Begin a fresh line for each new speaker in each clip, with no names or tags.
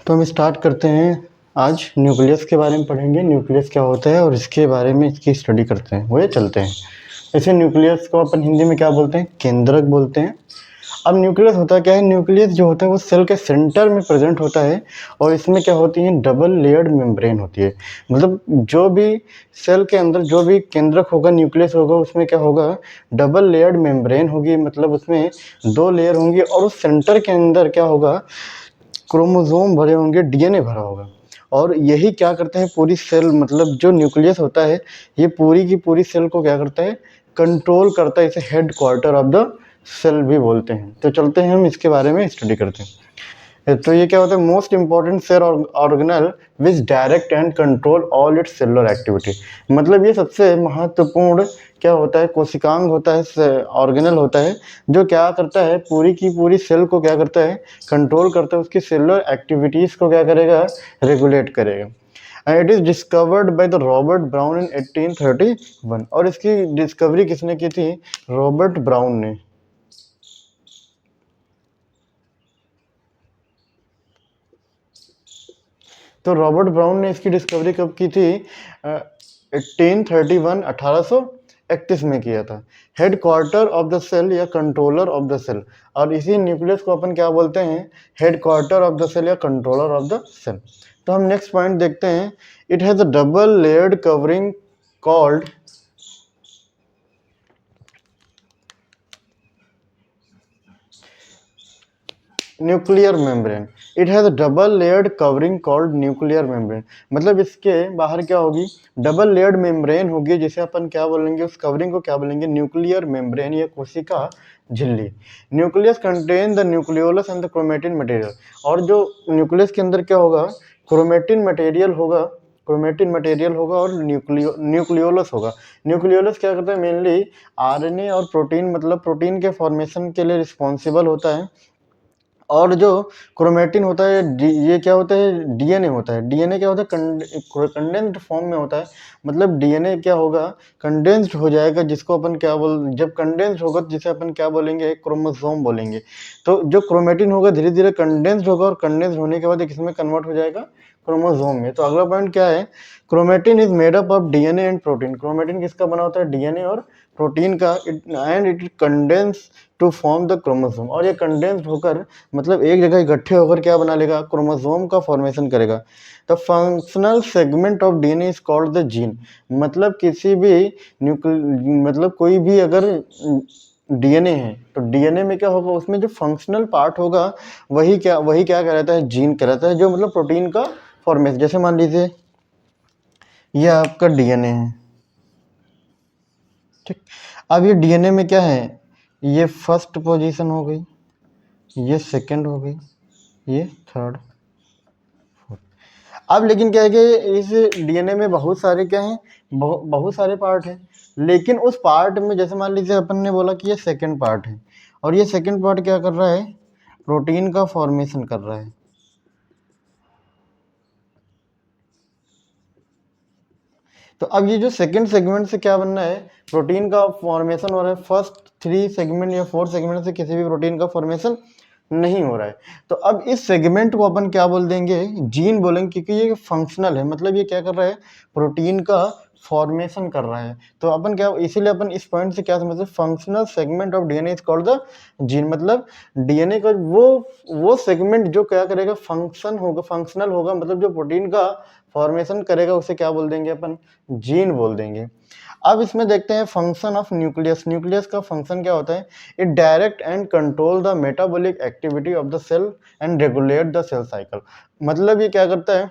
तो हम स्टार्ट करते हैं। आज न्यूक्लियस के बारे में पढ़ेंगे, न्यूक्लियस क्या होता है और इसके बारे में इसकी स्टडी करते हैं। वो चलते हैं। ऐसे न्यूक्लियस को अपन हिंदी में क्या बोलते हैं? केंद्रक बोलते हैं। अब न्यूक्लियस होता क्या है? न्यूक्लियस जो होता है वो सेल के सेंटर में प्रेजेंट होता है और इसमें क्या होती है? डबल लेयर्ड मेम्ब्रेन होती है। मतलब जो भी सेल के अंदर जो भी केंद्रक होगा, न्यूक्लियस होगा, उसमें क्या होगा? डबल लेयर्ड मेम्ब्रेन होगी। मतलब उसमें दो लेयर होंगी और उस सेंटर के अंदर क्या होगा? क्रोमोसोम भरे होंगे, डीएनए भरा होगा। और यही क्या करता है? पूरी सेल, मतलब जो न्यूक्लियस होता है ये पूरी की पूरी सेल को क्या करता है? कंट्रोल करता है। इसे head quarter of the cell भी बोलते हैं। तो चलते हैं हम इसके बारे में स्टडी करते हैं। तो ये क्या होता है? Most important cell organelle which direct and control all its cellular activity. मतलब ये सबसे महत्वपूर्ण क्या होता है? कोशिकांग होता है, ऑर्गेनल होता है, जो क्या करता है? पूरी की पूरी सेल को क्या करता है? कंट्रोल करता है। उसकी सेलुलर एक्टिविटीज को क्या करेगा? रेगुलेट करेगा। It is discovered by the Robert brown इन 1831। और इसकी डिस्कवरी किसने की थी? रॉबर्ट ब्राउन ने। तो रॉबर्ट ब्राउन ने इसकी डिस्कवरी कब की थी? 1831, 1831 में किया था। Head quarter of the cell या कंट्रोलर ऑफ द सेल। और इसी न्यूक्लियस को अपन क्या बोलते हैं? Head quarter of the cell या कंट्रोलर ऑफ द सेल। तो हम नेक्स्ट पॉइंट देखते हैं। It has a double layered covering called nuclear membrane. It has double layered covering called nuclear membrane. मतलब इसके बाहर क्या होगी? डबल लेयर्ड मेम्ब्रेन होगी, जिसे अपन क्या बोलेंगे? उस कवरिंग को क्या बोलेंगे? न्यूक्लियर मेम्ब्रेन या कोशिका झिल्ली। Nucleus contain the nucleolus and the chromatin material. और जो न्यूक्लियस के अंदर क्या होगा? क्रोमेटिन मटेरियल होगा, क्रोमेटिन मटेरियल होगा और न्यूक्लियोलस होगा। न्यूक्लियोलस क्या करता है? मेनली आरएनए और प्रोटीन, मतलब प्रोटीन के फॉर्मेशन के लिए रिस्पॉन्सिबल होता है। और जो क्रोमेटिन होता है, ये क्या होता है? डीएनए होता है। डीएनए क्या होता है? कंडेंस्ड फॉर्म में होता है। मतलब डीएनए क्या होगा? कंडेंस्ड हो जाएगा, जिसको अपन क्या जब कंडेंस्ड होगा तो जिसे अपन क्या बोलेंगे? क्रोमोसोम बोलेंगे। तो जो क्रोमेटिन होगा धीरे धीरे कंडेंस्ड होगा और कंडेंस्ड होने के बाद एक इसमें कन्वर्ट हो जाएगा क्रोमोसोम में। तो अगला पॉइंट क्या है? Chromatin is made up of DNA and protein. Chromatin किसका बना होता है? डीएनए और प्रोटीन का। And it condense to form the chromosome. और ये कंडेंस्ड होकर, मतलब एक जगह इकट्ठे होकर क्या बना लेगा? क्रोमोसोम का फॉर्मेशन करेगा। The functional segment of DNA is called the gene. मतलब किसी भी मतलब कोई भी अगर डीएनए है तो डीएनए में क्या होगा? उसमें जो फंक्शनल पार्ट होगा वही क्या कहलाता है? जीन कहलाता है। जो मतलब प्रोटीन का फॉर्मेशन। जैसे मान लीजिए ये आपका डीएनए है, ठीक। अब ये डीएनए में क्या है? ये फर्स्ट पोजीशन हो गई, ये सेकंड हो गई, ये थर्ड, फोर्थ। अब लेकिन क्या है कि इस डीएनए में बहुत सारे क्या हैं? बहुत सारे पार्ट हैं। लेकिन उस पार्ट में जैसे मान लीजिए अपन ने बोला कि ये सेकंड पार्ट है और ये सेकंड पार्ट क्या कर रहा है? प्रोटीन का फॉर्मेशन कर रहा है। तो अब ये जो सेकंड सेगमेंट से क्या बनना है? प्रोटीन का फॉर्मेशन हो रहा है। फर्स्ट 3 सेगमेंट या 4 सेगमेंट से किसी भी प्रोटीन का फॉर्मेशन नहीं हो रहा है। तो अब इस सेगमेंट को अपन क्या बोल देंगे? जीन बोलेंगे, क्योंकि ये फंक्शनल है। मतलब ये क्या कर रहा है? प्रोटीन का फॉर्मेशन कर रहा है। तो अपन क्या, इसीलिए अपन इस पॉइंट से क्या समझते हैं? Functional segment of DNA is called the gene. मतलब डीएनए का वो सेगमेंट जो क्या करेगा? फंक्शनल होगा, मतलब जो प्रोटीन का फॉर्मेशन करेगा उसे क्या बोल देंगे अपन? जीन बोल देंगे। अब इसमें देखते हैं फंक्शन ऑफ न्यूक्लियस। न्यूक्लियस का फंक्शन क्या होता है? It direct and control the metabolic activity of the cell and regulate the cell cycle. मतलब ये क्या करता है?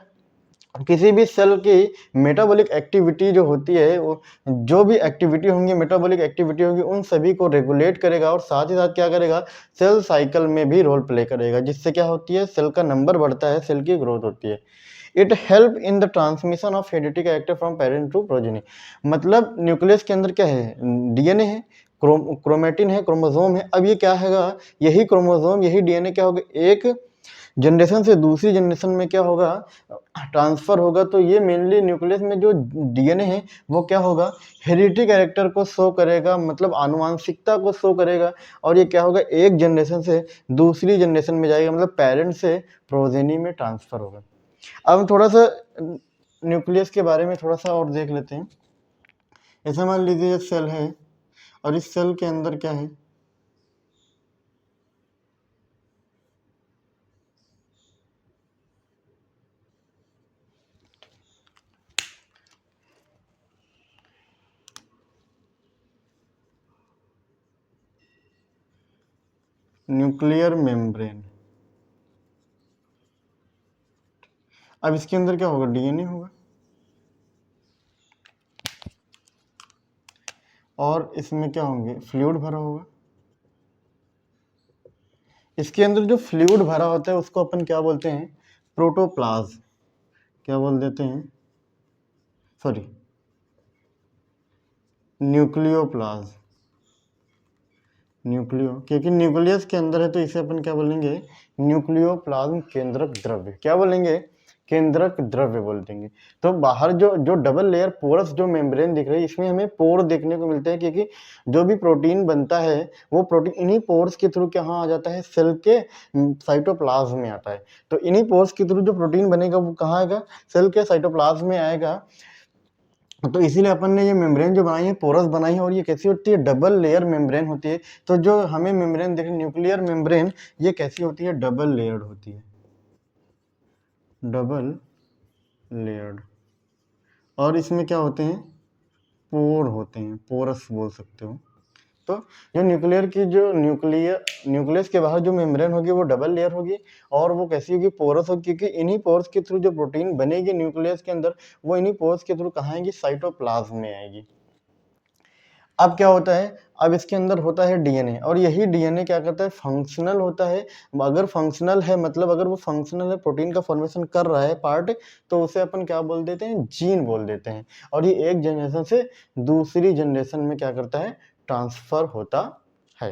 किसी भी सेल की मेटाबॉलिक एक्टिविटी जो होती है, वो जो भी एक्टिविटी होंगी, मेटाबॉलिक एक्टिविटी होगी, उन सभी को रेगुलेट करेगा और साथ ही साथ क्या करेगा? सेल साइकिल में भी रोल प्ले करेगा, जिससे क्या होती है? सेल का नंबर बढ़ता है, सेल की ग्रोथ होती है। It help in the transmission of heredity character from parent to progeny. मतलब न्यूक्लियस के अंदर क्या है? डीएनए है, क्रोमेटिन है, क्रोमोसोम है। अब ये क्या हैगा? यही क्रोमोसोम, यही डीएनए क्या होगा? एक जनरेशन से दूसरी जनरेशन में क्या होगा, ट्रांसफ़र होगा। तो ये मेनली न्यूक्लियस में जो डीएनए है वो क्या होगा, हेरिडिटी कैरेक्टर को शो करेगा, मतलब आनुवांशिकता को शो करेगा। और ये क्या होगा, एक जनरेशन से दूसरी जनरेशन में जाएगा, मतलब पेरेंट से प्रोजेनी में ट्रांसफ़र होगा। अब हम थोड़ा सा न्यूक्लियस के बारे में थोड़ा सा और देख लेते हैं। ऐसा मान लीजिए ये सेल है और इस सेल के अंदर क्या है, न्यूक्लियर मेम्ब्रेन। अब इसके अंदर क्या होगा, डीएनए होगा और इसमें क्या होंगे, फ्लूइड भरा होगा। इसके अंदर जो फ्लूइड भरा होता है उसको अपन क्या बोलते हैं, प्रोटोप्लाज्म। क्या बोल देते हैं, सॉरी, न्यूक्लियोप्लाज्म। न्यूक्लियो, क्योंकि न्यूक्लियस के अंदर है तो इसे अपन क्या बोलेंगे, न्यूक्लियोप्लाज्म केंद्रक द्रव्य। क्या बोलेंगे, केंद्रक द्रव्य बोल देंगे। तो बाहर जो जो डबल लेयर पोरस जो मेम्ब्रेन दिख रही है, इसमें हमें पोर देखने को मिलते हैं, क्योंकि जो भी प्रोटीन बनता है वो प्रोटीन इन्हीं पोर्स के थ्रू कहाँ आ जाता है, सेल के साइटोप्लाज्म में आता है। तो इन्हीं पोर्स के थ्रू जो प्रोटीन बनेगा वो कहाँ आएगा, सेल के साइटोप्लाज्म में आएगा। तो इसीलिए अपन ने ये मेम्ब्रेन जो बनाई है, पोरस बनाई है, और ये कैसी होती है, डबल लेयर मेम्ब्रेन होती है। तो जो हमें मेम्ब्रेन देख न्यूक्लियर मेम्ब्रेन, ये कैसी होती है, डबल लेयर्ड होती है, डबल लेयर्ड। और इसमें क्या होते हैं, पोर होते हैं, पोरस बोल सकते हो। तो जो न्यूक्लियर की जो न्यूक्लियस के बाहर जो मेम्ब्रेन होगी वो डबल लेयर होगी, और वो कैसी होगी, पोरस होगी, क्योंकि इन्हीं पोर्स के थ्रू जो प्रोटीन बनेगी न्यूक्लियस के अंदर, वो इन्हीं पोर्स के थ्रू कहाँ आएगी, साइटोप्लाज्म में आएगी। अब क्या होता है, अब इसके अंदर होता है डीएनए, और यही डीएनए क्या करता है, फंक्शनल होता है। अगर फंक्शनल है, मतलब अगर वो फंक्शनल है, प्रोटीन का फॉर्मेशन कर रहा है पार्ट, तो उसे अपन क्या बोल देते हैं, जीन बोल देते हैं। और ये एक जनरेशन से दूसरी जनरेशन में क्या करता है, ट्रांसफर होता है।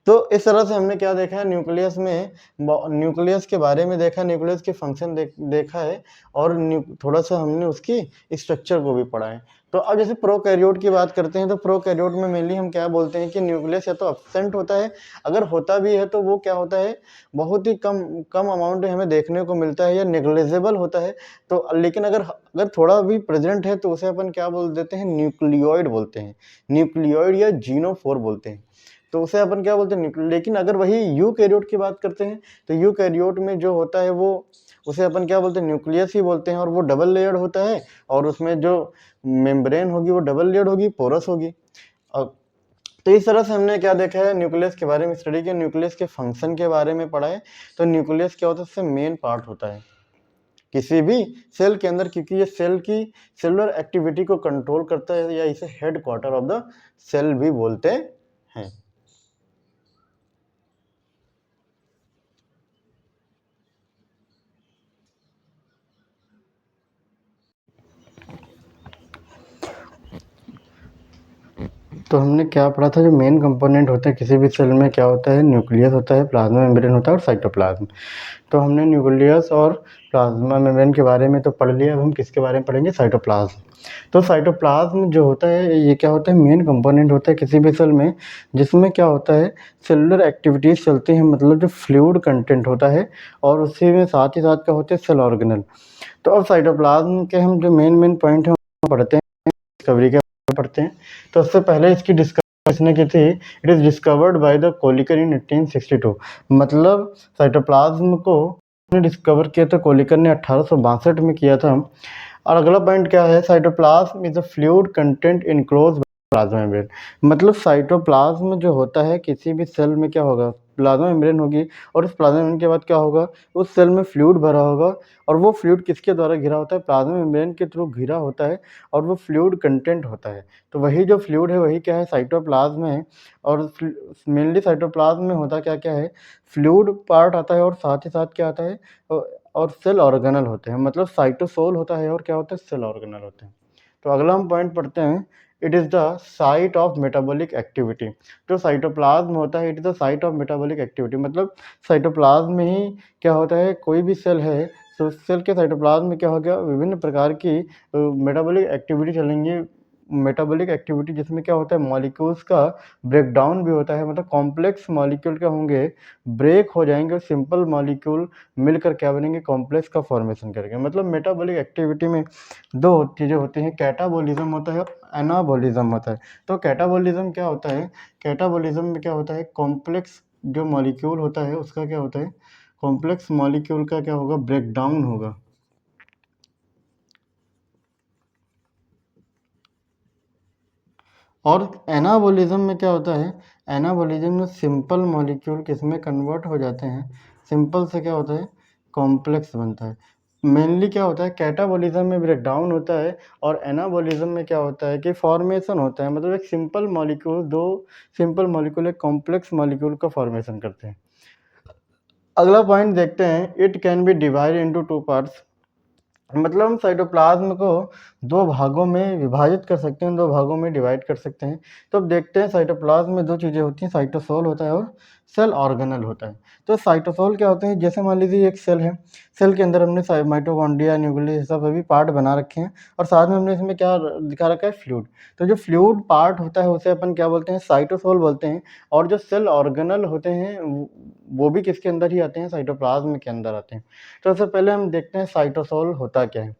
तो इस तरह से हमने क्या देखा है, न्यूक्लियस में, न्यूक्लियस के बारे में देखा, न्यूक्लियस के फंक्शन देखा है, और थोड़ा सा हमने उसकी स्ट्रक्चर को भी पढ़ा है। तो अब जैसे प्रोकैरियोट की बात करते हैं, तो प्रोकैरियोट में मेनली हम क्या बोलते हैं कि न्यूक्लियस या तो एब्सेंट होता है, अगर होता भी है तो वो क्या होता है, बहुत ही कम कम अमाउंट में हमें देखने को मिलता है, या नेग्लिजिबल होता है। तो लेकिन अगर अगर थोड़ा भी प्रेजेंट है तो उसे अपन क्या बोल देते हैं, न्यूक्लियोइड बोलते हैं, न्यूक्लियोइड या जीनोफोर बोलते हैं। तो उसे अपन क्या बोलते हैं, लेकिन अगर वही यूकैरियोट की बात करते हैं, तो यूकैरियोट में जो होता है वो, उसे अपन क्या बोलते हैं, न्यूक्लियस ही बोलते हैं, और वो डबल लेयर्ड होता है, और उसमें जो मेम्ब्रेन होगी वो डबल लेयर्ड होगी, पोरस होगी। और तो इस तरह से हमने क्या देखा है, न्यूक्लियस के बारे में स्टडी किया, न्यूक्लियस के फंक्शन के बारे में पढ़ा है। तो न्यूक्लियस क्या होता है, उससे मेन पार्ट होता है किसी भी सेल के अंदर, क्योंकि ये सेल की सेलुलर एक्टिविटी को कंट्रोल करता है, या इसे head quarter of the cell भी बोलते हैं। तो हमने क्या पढ़ा था, जो मेन कंपोनेंट होते हैं किसी भी सेल में, क्या होता है, न्यूक्लियस होता है, प्लाज्मा मेम्ब्रेन होता है, और साइटोप्लाज्म। तो हमने न्यूक्लियस और प्लाज्मा मेम्ब्रेन के बारे में तो पढ़ लिया। अब हम किसके बारे में पढ़ेंगे, साइटोप्लाज्म। तो साइटोप्लाज्म जो होता है, ये क्या होता है, मेन कंपोनेंट होता है किसी भी सेल में, जिसमें क्या होता है, सेलुलर एक्टिविटीज़ चलती हैं, मतलब जो फ्लूइड कंटेंट होता है, और उसी में साथ ही साथ क्या होते हैं, सेल ऑर्गेनल। तो अब साइटोप्लाज्म के हम जो मेन मेन पॉइंट हैं पढ़ते हैं, डिस्कवरी के पढ़ते हैं। तो उससे पहले इसकी डिस्कवरी किसने की थी, it is discovered by the Kolliker in 1862। मतलब साइटोप्लाज्म को डिस्कवर किया था कोलिकर ने 1862 में किया था। और अगला पॉइंट क्या है, cytoplasm is a fluid content enclose plasma membrane. मतलब साइटोप्लाज्म जो होता है किसी भी सेल में क्या होगा, प्लाज्मा मेम्ब्रेन होगी, और उस प्लाज्मा मेम्ब्रेन के बाद क्या होगा, उस सेल में फ्लूइड भरा होगा, और वो फ्लूइड किसके द्वारा घिरा होता है, प्लाज्मा मेम्ब्रेन के थ्रू घिरा होता है, और वो फ्लूइड कंटेंट होता है। तो वही जो फ्लूइड है वही क्या है, साइटोप्लाज्म है। और मेनली साइटोप्लाज्म में होता क्या क्या है, फ्लूइड पार्ट आता है, और साथ ही साथ क्या आता है, और सेल ऑर्गेनल होते हैं। मतलब साइटोसोल होता है, और क्या होता है, सेल ऑर्गेनल होते हैं। तो अगला हम पॉइंट पढ़ते हैं, it is the site of metabolic activity. जो साइटोप्लाज्म होता है, it is the site of metabolic activity, मतलब साइटोप्लाज्म में ही क्या होता है, कोई भी सेल है तो सेल के साइटोप्लाज्म में क्या हो गया, विभिन्न प्रकार की मेटाबॉलिक एक्टिविटी चलेंगी। मेटाबॉलिक एक्टिविटी जिसमें क्या होता है, मॉलिक्यूल्स का ब्रेकडाउन भी होता है, मतलब कॉम्प्लेक्स मॉलिक्यूल क्या होंगे, ब्रेक हो जाएंगे और सिंपल मॉलिक्यूल मिलकर क्या बनेंगे, कॉम्प्लेक्स का फॉर्मेशन करेंगे। मतलब मेटाबॉलिक एक्टिविटी में दो चीज़ें होती हैं, कैटाबॉलिज्म होता है और एनाबॉलिज्म होता है। तो कैटाबॉलिज्म क्या होता है, कैटाबॉलिज्म में क्या होता है, कॉम्प्लेक्स जो मॉलिक्यूल होता है उसका क्या होता है, कॉम्प्लेक्स मॉलिक्यूल का क्या होगा, ब्रेकडाउन होगा। और एनाबॉलिज्म में क्या होता है, एनाबॉलिज्म में सिंपल मॉलिक्यूल किस में कन्वर्ट हो जाते हैं, सिंपल से क्या होता है, कॉम्प्लेक्स बनता है। मेनली क्या होता है, कैटाबॉलिज्म में ब्रेकडाउन होता है और एनाबॉलिज्म में क्या होता है कि फॉर्मेशन होता है, मतलब एक सिंपल मॉलिक्यूल, दो सिंपल मॉलिक्यूल एक कॉम्प्लेक्स मॉलिक्यूल का फॉर्मेशन करते हैं। अगला पॉइंट देखते हैं, it can be divide into two parts. मतलब हम साइटोप्लाज्म को दो भागों में विभाजित कर सकते हैं, दो भागों में डिवाइड कर सकते हैं। तो अब देखते हैं, साइटोप्लाज्म में दो चीज़ें होती हैं, साइटोसोल होता है और सेल ऑर्गेनल होता है। तो साइटोसोल क्या होते हैं, जैसे मान लीजिए एक सेल है, सेल के अंदर हमने माइटोकॉन्ड्रिया, न्यूक्लियस, सब सभी पार्ट बना रखे हैं और साथ में हमने इसमें क्या दिखा रखा है, फ्लूइड। तो जो फ्लूइड पार्ट होता है उसे अपन क्या बोलते हैं, साइटोसोल बोलते हैं। और जो सेल ऑर्गेनल होते हैं वो भी किसके अंदर ही आते हैं, साइटोप्लाज्म के अंदर आते हैं। तो सबसे पहले हम देखते हैं साइटोसोल होता क्या है।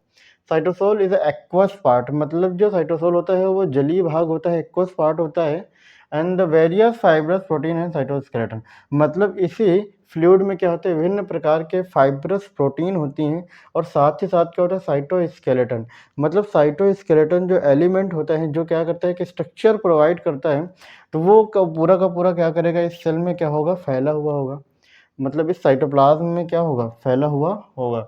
साइटोसोल इज एक्वस पार्ट, मतलब जो साइटोसोल होता है वो जलीय भाग होता है, एक्वस पार्ट होता है। And the various fibrous protein and cytoskeleton, मतलब इसी फ्लूइड में क्या होते हैं, विभिन्न प्रकार के फाइब्रस प्रोटीन होती हैं और साथ ही साथ क्या होता है, साइटोस्केलेटन। मतलब साइटोस्केलेटन जो एलिमेंट होता है, जो क्या करता है कि स्ट्रक्चर प्रोवाइड करता है, तो वो पूरा का पूरा क्या करेगा, इस सेल में क्या होगा, फैला हुआ होगा। मतलब इस साइटोप्लाज्म में क्या होगा, फैला हुआ होगा।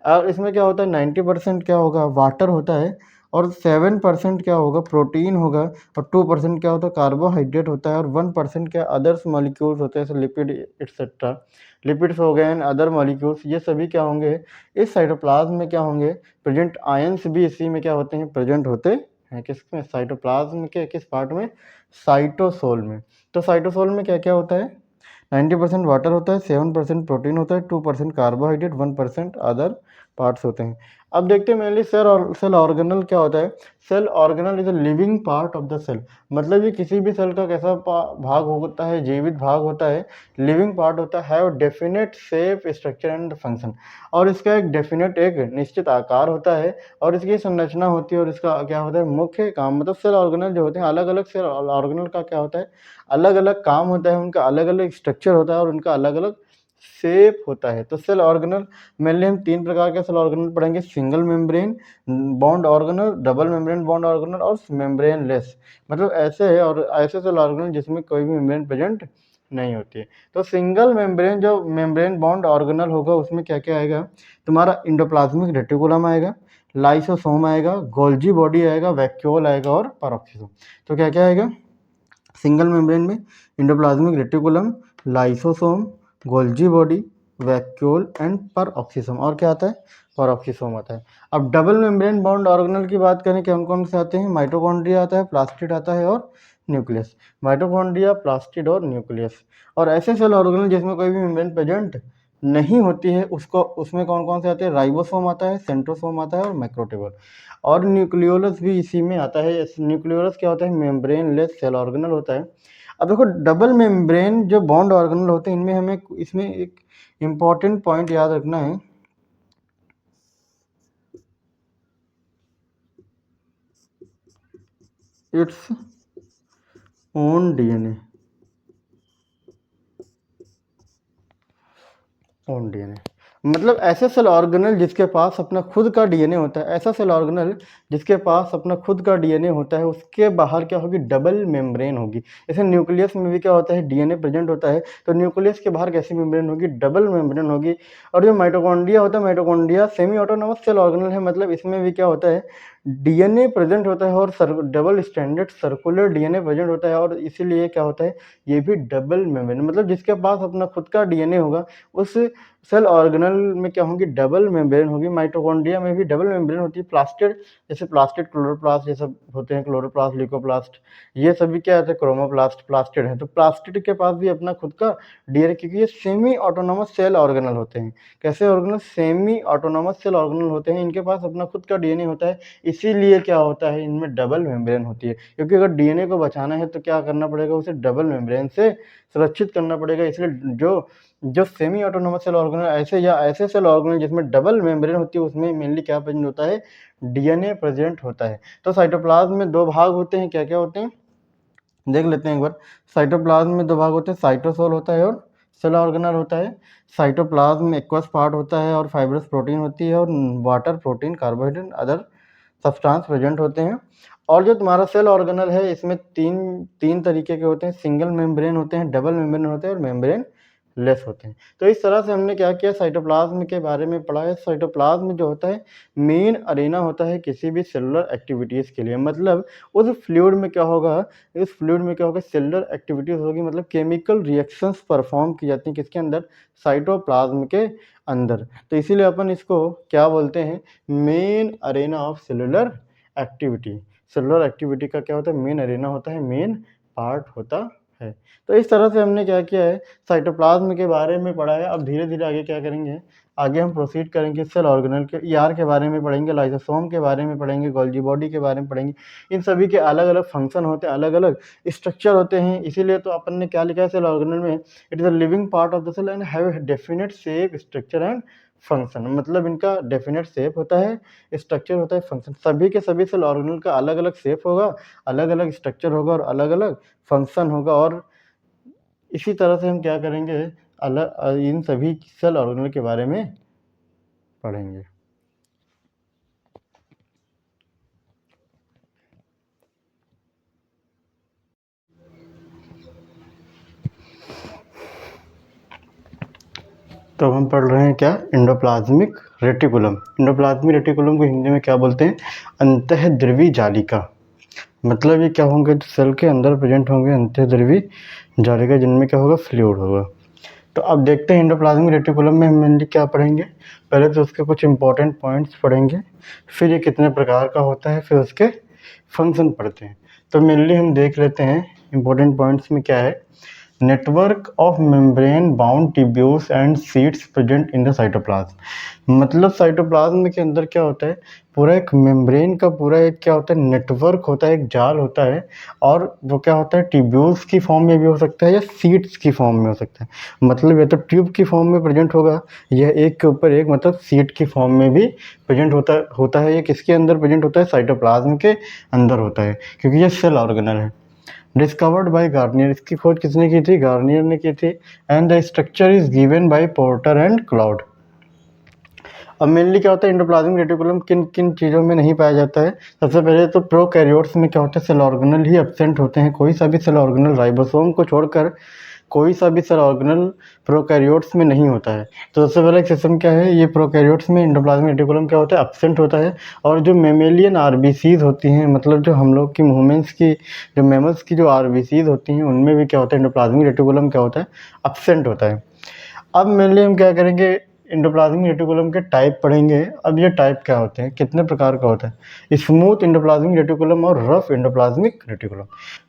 और इसमें क्या होता है, 90% क्या होगा, वाटर होता है और 7% क्या होगा, प्रोटीन होगा और 2% क्या होता है, कार्बोहाइड्रेट होता है और 1% क्या अदर्स मॉलिक्यूल्स होते हैं, जैसे लिपिड एक्सेट्रा, लिपिड्स हो गए एंड अदर मॉलिक्यूल्स, ये सभी क्या होंगे इस साइटोप्लाज्म में, क्या होंगे प्रेजेंट। आयंस भी इसी में क्या होते हैं, प्रेजेंट होते हैं, किसमें, साइटोप्लाज्म के किस पार्ट में, साइटोसोल में। तो साइटोसोल में क्या क्या होता है, 90% वाटर होता है, 7% प्रोटीन होता है, 2% कार्बोहाइड्रेट, 1% अदर पार्ट्स होते हैं। अब देखते हैं मेनली सेल और सेल ऑर्गेनल क्या होता है। Cell organelle is a living part of the cell, मतलब ये किसी भी सेल का कैसा भाग होता है, जीवित भाग होता है, लिविंग पार्ट होता है, और definite shape, structure and function, और इसका एक डेफिनेट, एक निश्चित आकार होता है और इसकी संरचना होती है और इसका क्या होता है, मुख्य काम। मतलब सेल ऑर्गेनल जो होते हैं, अलग अलग सेल ऑर्गेनल का क्या होता है, अलग अलग काम होता है, उनका अलग अलग स्ट्रक्चर होता है और उनका अलग अलग शेप होता है। तो सेल ऑर्गेनल मेनली हम तीन प्रकार के सेल ऑर्गेनल पढ़ेंगे, single membrane bond organelle, double membrane bond organelle और मेम्ब्रेन लेस। मतलब ऐसे है, और ऐसे सेल ऑर्गेनल जिसमें कोई भी मेम्ब्रेन प्रेजेंट नहीं होती है। तो सिंगल मेम्ब्रेन, जो मेम्ब्रेन बॉन्ड ऑर्गेनल होगा उसमें क्या क्या आएगा, तुम्हारा इंडोप्लाज्मिक रेटिकुलम आएगा, लाइसोसोम आएगा, गोल्जी बॉडी आएगा, वैक्यूल आएगा और पेरोक्सिसोम। तो क्या क्या आएगा सिंगल मेम्ब्रेन में, endoplasmic reticulum, lysosome, Golgi body, vacuole and peroxisome. और क्या आता है, पेरोक्सिसोम आता है। अब डबल मेम्ब्रेन बाउंड ऑर्गेनल की बात करें, कौन कौन से आते हैं, माइटोकॉन्ड्रिया आता है, प्लास्टिड आता है और न्यूक्लियस। माइटोकॉन्ड्रिया, प्लास्टिड और न्यूक्लियस। और ऐसे सेल ऑर्गेनल जिसमें कोई भी मेम्ब्रेन प्रेजेंट नहीं होती है, उसको उसमें कौन कौन से आते हैं, राइबोसोम आता है, सेंट्रोसोम आता है और मैक्रोट्यूबुल। और न्यूक्लियोलस भी इसी में आता है। न्यूक्लियोलस क्या होता है, मेम्ब्रेन लेस सेल ऑर्गेनल होता है। अब देखो डबल मेम्ब्रेन जो बॉन्ड ऑर्गेनल होते हैं, इनमें हमें इसमें एक इम्पॉर्टेंट पॉइंट याद रखना है, its own DNA, own DNA. मतलब ऐसे सेल ऑर्गेनल जिसके पास अपना खुद का डीएनए होता है, ऐसा सेल ऑर्गेनल जिसके पास अपना खुद का डीएनए होता है, उसके बाहर क्या होगी, डबल मेम्ब्रेन होगी। जैसे न्यूक्लियस में भी क्या होता है, डीएनए प्रेजेंट होता है, तो न्यूक्लियस के बाहर कैसी मेम्ब्रेन होगी, डबल मेम्ब्रेन होगी। और जो माइटोकॉन्ड्रिया होता है, mitochondria semi autonomous cell organelle है, मतलब इसमें भी क्या होता है, डीएनए प्रेजेंट होता है और double standard circular DNA present होता है, और इसीलिए क्या होता है, ये भी डबल मेम्ब्रेन, मतलब जिसके पास अपना खुद का डीएनए होगा उस सेल ऑर्गेनल में क्या होगी, डबल मेम्ब्रेन होगी। माइटोकॉन्ड्रिया में भी डबल मेम्ब्रेन होती है, प्लास्टिड, जैसे प्लास्टिड, क्लोरोप्लास्ट, ये सब होते हैं, क्लोरोप्लास्ट, ल्यूकोप्लास्ट, ये सभी क्या होते हैं, क्रोमोप्लास्ट, प्लास्टिड है। तो प्लास्टिड के पास भी अपना खुद का डीएनए, क्योंकि ये सेमी ऑटोनोमस सेल ऑर्गेनल होते हैं। कैसे organelle, semi autonomous cell organelle होते हैं, इनके पास अपना खुद का डीएनए होता है, इसीलिए क्या होता है, इनमें डबल मेम्ब्रेन होती है। क्योंकि अगर डीएनए को बचाना है तो क्या करना पड़ेगा, उसे डबल मेम्ब्रेन से सुरक्षित करना पड़ेगा। इसलिए जो जो सेमी ऑटोनोमस सेल ऑर्गेनल ऐसे या ऐसे सेल ऑर्गेनल जिसमें डबल मेम्ब्रेन होती है, उसमें मेनली क्या प्रेजेंट होता है, डीएनए प्रेजेंट होता है। तो साइटोप्लाज्म में दो भाग होते हैं, क्या क्या होते हैं, देख लेते हैं एक बार। साइटोप्लाज्म में दो भाग होते हैं, साइटोसोल होता है और सेल ऑर्गेनल होता है। साइटोप्लाज्म में एक्वस पार्ट होता है और फाइब्रस प्रोटीन होती है, और water, protein, carbohydrate, other substance present होते हैं। और जो तुम्हारा सेल ऑर्गेनल है, इसमें तीन तरीके के होते हैं, सिंगल मेम्ब्रेन होते हैं, डबल मेम्ब्रेन होते हैं और मेम्ब्रेन लेस होते हैं। तो इस तरह से हमने क्या किया, साइटोप्लाज्म के बारे में पढ़ा है। साइटोप्लाज्म जो होता है मेन अरेना होता है किसी भी सेलुलर एक्टिविटीज़ के लिए, मतलब उस फ्लूइड में क्या होगा, इस फ्लूइड में क्या होगा, सेलुलर एक्टिविटीज़ होगी, मतलब केमिकल रिएक्शंस परफॉर्म की जाती हैं किसके अंदर, साइटोप्लाज्म के अंदर। तो इसीलिए अपन इसको क्या बोलते हैं, main Arena of cellular activity. Cellular activity का क्या होता है, मेन अरेना होता है, मेन पार्ट होता है। तो इस तरह से हमने क्या किया है, साइटोप्लाज्म के बारे में पढ़ा है। अब धीरे धीरे आगे क्या करेंगे, आगे हम प्रोसीड करेंगे सेल ऑर्गेनल के, ईआर के बारे में पढ़ेंगे, लाइसोसोम के बारे में पढ़ेंगे, गोल्गी बॉडी के बारे में पढ़ेंगे। इन सभी के अलग अलग फंक्शन होते हैं, अलग अलग स्ट्रक्चर होते हैं। इसीलिए तो अपन ने क्या लिखा है, सेल ऑर्गेनल में it is a living part of the cell and have definite shape, structure and function, मतलब इनका डेफिनेट शेप होता है, स्ट्रक्चर होता है, फंक्शन। सभी के सभी सेल ऑर्गेनल का अलग अलग शेप होगा, अलग अलग स्ट्रक्चर होगा और अलग अलग फंक्शन होगा। और इसी तरह से हम क्या करेंगे, अलग इन सभी सेल ऑर्गेनल के बारे में पढ़ेंगे। तो हम पढ़ रहे हैं क्या, एंडोप्लाज्मिक रेटिकुलम। एंडोप्लाज्मिक रेटिकुलम को हिंदी में क्या बोलते हैं, अंतःद्रवी जालिका। मतलब ये क्या होंगे, सेल के अंदर प्रेजेंट होंगे अंतःद्रवी जालिका, जिनमें क्या होगा, फ्लूइड होगा। तो अब देखते हैं एंडोप्लाज्मिक रेटिकुलम में हम मेनली क्या पढ़ेंगे। पहले तो उसके कुछ इंपॉर्टेंट पॉइंट्स पढ़ेंगे, फिर ये कितने प्रकार का होता है, फिर उसके फंक्शन पढ़ते हैं। तो मेनली हम देख लेते हैं इंपॉर्टेंट पॉइंट्स में क्या है। Network of membrane bound tubules and seats present in the cytoplasm. मतलब साइटोप्लाज्म के अंदर क्या होता है, पूरा एक मेम्ब्रेन का पूरा एक क्या होता है, नेटवर्क होता है, एक जाल होता है। और वो क्या होता है, ट्यूब्यूल्स की फॉर्म में भी हो सकता है या सीट्स की फॉर्म में हो सकता है। मतलब या तो ट्यूब की फॉर्म में प्रेजेंट होगा, यह एक के ऊपर एक, मतलब सीट की फॉर्म में भी प्रेजेंट होता है। ये किसके अंदर प्रेजेंट होता है, साइटोप्लाज्म के अंदर होता है, क्योंकि ये सेल ऑर्गेनल है। डिस्कवर्ड बाय गार्नियर, इसकी खोज किसने की थी, गार्नियर ने की थी। And the structure is given by porter and cloud. अब मेनली क्या होता है, एंडोप्लाज्मिक रेटिकुलम किन किन चीज़ों में नहीं पाया जाता है। सबसे पहले तो प्रोकैरियोट्स में क्या होता है, सेल ऑर्गेनल ही एब्सेंट होते हैं। कोई सा भी सेल ऑर्गेनल, राइबोसोम को छोड़कर कोई सा भी सेल ऑर्गेनल प्रोकैरियोट्स में नहीं होता है। तो सबसे पहला सिस्टम क्या है, ये प्रोकैरियोट्स में एंडोप्लाज्मिक रेटिकुलम क्या होता है, एब्सेंट होता है। और जो मेमेलियन आरबीसीज होती हैं, मतलब जो हम लोग की मूवमेंट्स की, जो मैमल्स की जो आरबीसीज होती हैं, उनमें भी क्या होता है, एंडोप्लाज्मिक रेटिकुलम क्या होता है, एब्सेंट होता है। अब मेनली हम क्या करेंगे, एंडोप्लाज्मिक रेटिकुलम के टाइप पढ़ेंगे। अब ये टाइप क्या होते हैं, कितने प्रकार का होता है, स्मूथ एंडोप्लाज्मिक रेटिकुलम और रफ एंडोप्लाज्मिक रेटिकुलम।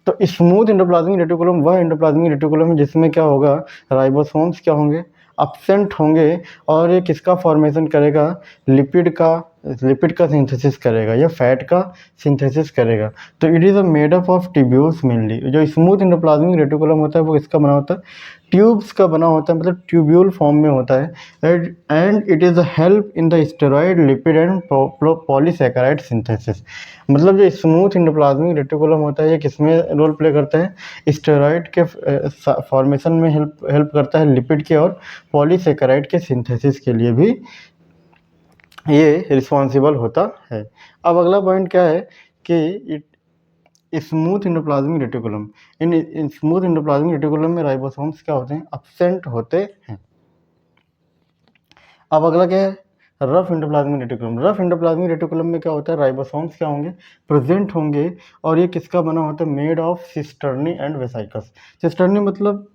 तो स्मूथ एंडोप्लाज्मिक रेटिकुलम वह एंडोप्लाज्मिक रेटिकुलम है जिसमें क्या होगा, राइबोसोम्स क्या होंगे, एब्सेंट होंगे। और ये किसका फॉर्मेशन करेगा, लिपिड का सिंथेसिस करेगा या फैट का सिंथेसिस करेगा। तो it is a made up of tubules mainly. जो स्मूथ एंडोप्लाज्मिक रेटिकुलम होता है वो किसका बना होता है, ट्यूब्स का बना होता है, मतलब ट्यूब्यूल फॉर्म में होता है। And it is a help in the steroid, lipid and polysaccharide synthesis. मतलब जो स्मूथ एंडोप्लाज्मिक रेटिकुलम होता है, ये किसमें रोल प्ले करता है, स्टेरॉइड के फॉर्मेशन में हेल्प करता है, लिपिड के और पॉलीसैकेराइड के सिंथेसिस के लिए भी ये रिस्पॉन्सिबल होता है। अब अगला पॉइंट क्या है कि smooth endoplasmic reticulum, in smooth endoplasmic reticulum में राइबोसोम्स क्या होते हैं, एब्सेंट होते हैं। अब अगला क्या है, rough endoplasmic reticulum. Rough endoplasmic reticulum में क्या होता है, राइबोसोम्स क्या होंगे, प्रेजेंट होंगे, और ये किसका बना होता है, made of cisternae and vesicles. Cisternae मतलब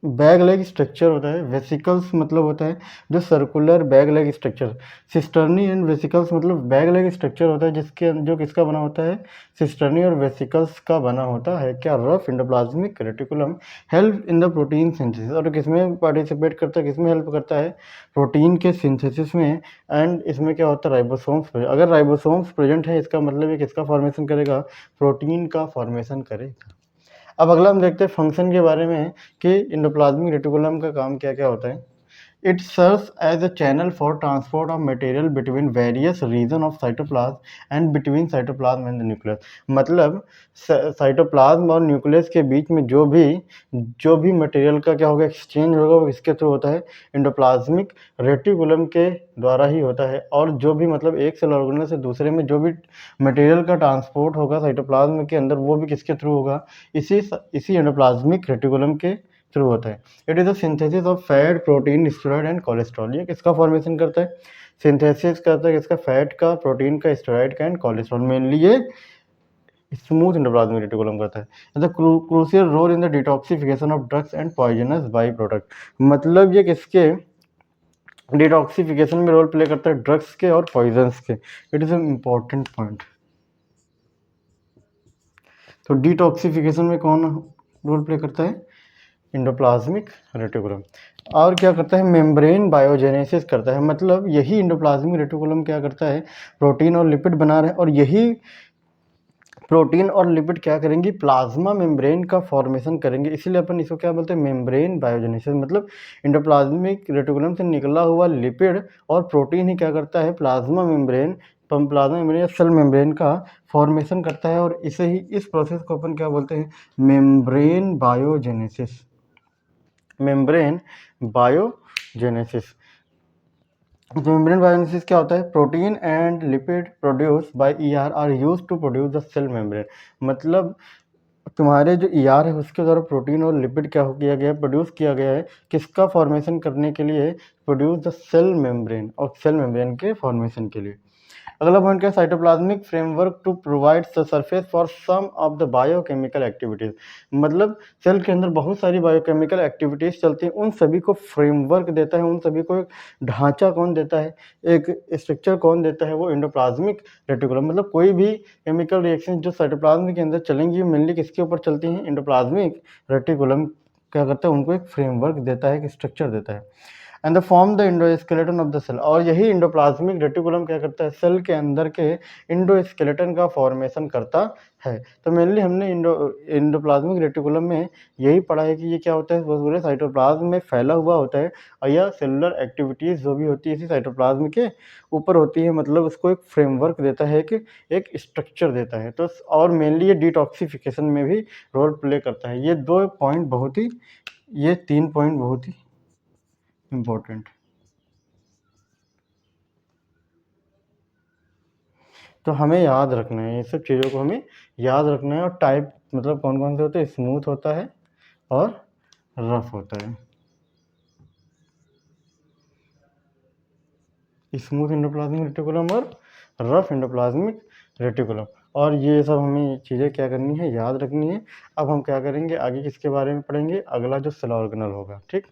बैग लेग स्ट्रक्चर होता है, वेसिकल्स मतलब होता है जो circular bag leg structure. Cisternae and vesicles मतलब बैग लेग स्ट्रक्चर होता है जिसके जो किसका बना होता है, सिस्टर्नी और वेसिकल्स का बना होता है क्या, rough endoplasmic reticulum. Help in the protein synthesis, और किसमें पार्टिसिपेट करता है, किसमें हेल्प करता है, प्रोटीन के सिंथेसिस में। एंड इसमें क्या होता है, राइबोसोम्स। अगर राइबोसोम्स प्रेजेंट है इसका मतलब ये किसका फॉर्मेशन करेगा, प्रोटीन का फॉर्मेशन करेगा। अब अगला हम देखते हैं फंक्शन के बारे में कि एंडोप्लाज्मिक रेटिकुलम का काम क्या क्या होता है। It serves as a channel for transport of material between various region of cytoplasm and between cytoplasm and the nucleus। मतलब साइटोप्लाज्म और न्यूक्लियस के बीच में जो भी मटेरियल का क्या होगा, एक्सचेंज होगा, वो इसके थ्रू होता है, एंडोप्लाज्मिक रेटिकुलम के द्वारा ही होता है। और जो भी मतलब एक सेल ऑर्गेनल से दूसरे में जो भी मटेरियल का ट्रांसपोर्ट होगा साइटोप्लाज्म के अंदर, वो भी किसके थ्रू होगा, इसी एंडोप्लाज्मिक रेटिकुलम के थ्रू होता है। It is a synthesis of fat, protein, steroid and cholesterol. ये किसका फॉर्मेशन करता है, सिंथेसिस करता है किसका, फैट का, प्रोटीन का, स्टेरॉइड का एंड कोलेस्ट्रॉल। मेनली ये स्मूथ एंडोप्लाज्मिक रेटिकुलम करता है। The crucial role in the detoxification of drugs and poisonous by product. मतलब ये किसके डिटॉक्सिफिकेशन में रोल प्ले करता है, ड्रग्स के और पॉइजन्स के। It is an important point. तो डिटॉक्सिफिकेशन में कौन रोल प्ले करता है, एंडोप्लाज्मिक रेटिकुलम। और क्या करता है, मेम्ब्रेन बायोजेनेसिस करता है। मतलब यही एंडोप्लाज्मिक रेटिकुलम क्या करता है, प्रोटीन और लिपिड बना रहा है, और यही प्रोटीन और लिपिड क्या करेंगी, प्लाज्मा मेम्ब्रेन का फॉर्मेशन करेंगे। इसीलिए अपन इसको क्या बोलते हैं, मेम्ब्रेन बायोजेनेसिस। मतलब एंडोप्लाज्मिक रेटिकुलम से निकला हुआ लिपिड और प्रोटीन ही क्या करता है, प्लाज्मा मेम्ब्रेन या सेल मेम्ब्रेन का फॉर्मेशन करता है। और इस प्रोसेस को अपन क्या बोलते हैं, membrane biogenesis. Membrane biogenesis. Membrane biogenesis क्या होता है, protein and lipid produce by ER are used to produce the cell membrane. मतलब तुम्हारे जो ईआर है उसके द्वारा प्रोटीन और लिपिड क्या किया गया है, प्रोड्यूस किया गया है, किसका फॉर्मेशन करने के लिए, प्रोड्यूस द सेल मेम्ब्रेन, और सेल मेम्ब्रेन के फॉर्मेशन के लिए। अगला पॉइंट क्या, cytoplasmic framework to provide the surface for some of the biochemical activities. मतलब सेल के अंदर बहुत सारी बायोकेमिकल एक्टिविटीज चलती हैं, उन सभी को फ्रेमवर्क देता है, उन सभी को एक ढांचा कौन देता है, एक स्ट्रक्चर कौन देता है, वो एंडोप्लाज्मिक रेटिकुलम। मतलब कोई भी केमिकल रिएक्शन जो साइटोप्लाज्म के अंदर चलेंगी, मेनली किसके ऊपर चलती हैं, एंडोप्लाज्मिक रेटिकुलम क्या करता है, उनको एक फ्रेमवर्क देता है, एक स्ट्रक्चर देता है। And the form the endoskeleton of the cell. और यही इंडोप्लाज्मिक रेटिकुलम क्या करता है, सेल के अंदर के इंडोस्केलेटन का फॉर्मेशन करता है। तो मेनली हमने इंडोप्लाज्मिक रेटिकुलम में यही पढ़ा है कि ये क्या होता है, वो पूरे साइटोप्लाज्म में फैला हुआ होता है, और यह सेलुलर एक्टिविटीज़ जो भी होती है इसी साइटोप्लाज्म के ऊपर होती है। मतलब उसको एक फ्रेमवर्क देता है, कि एक स्ट्रक्चर देता है। तो और मेनली ये डिटॉक्सिफिकेशन में भी रोल प्ले करता है। ये 3 पॉइंट बहुत ही इम्पोर्टेंट। तो हमें याद रखना है, ये सब चीज़ों को हमें याद रखना है। और टाइप मतलब कौन कौन से होते हैं, स्मूथ होता है और रफ होता है। स्मूथ एंडोप्लाज्मिक रेटिकुलम और रफ एंडोप्लाज्मिक रेटिकुलम। और ये सब हमें चीज़ें क्या करनी है, याद रखनी है। अब हम क्या करेंगे, आगे किसके बारे में पढ़ेंगे, अगला जो सेल ऑर्गेनल होगा, ठीक।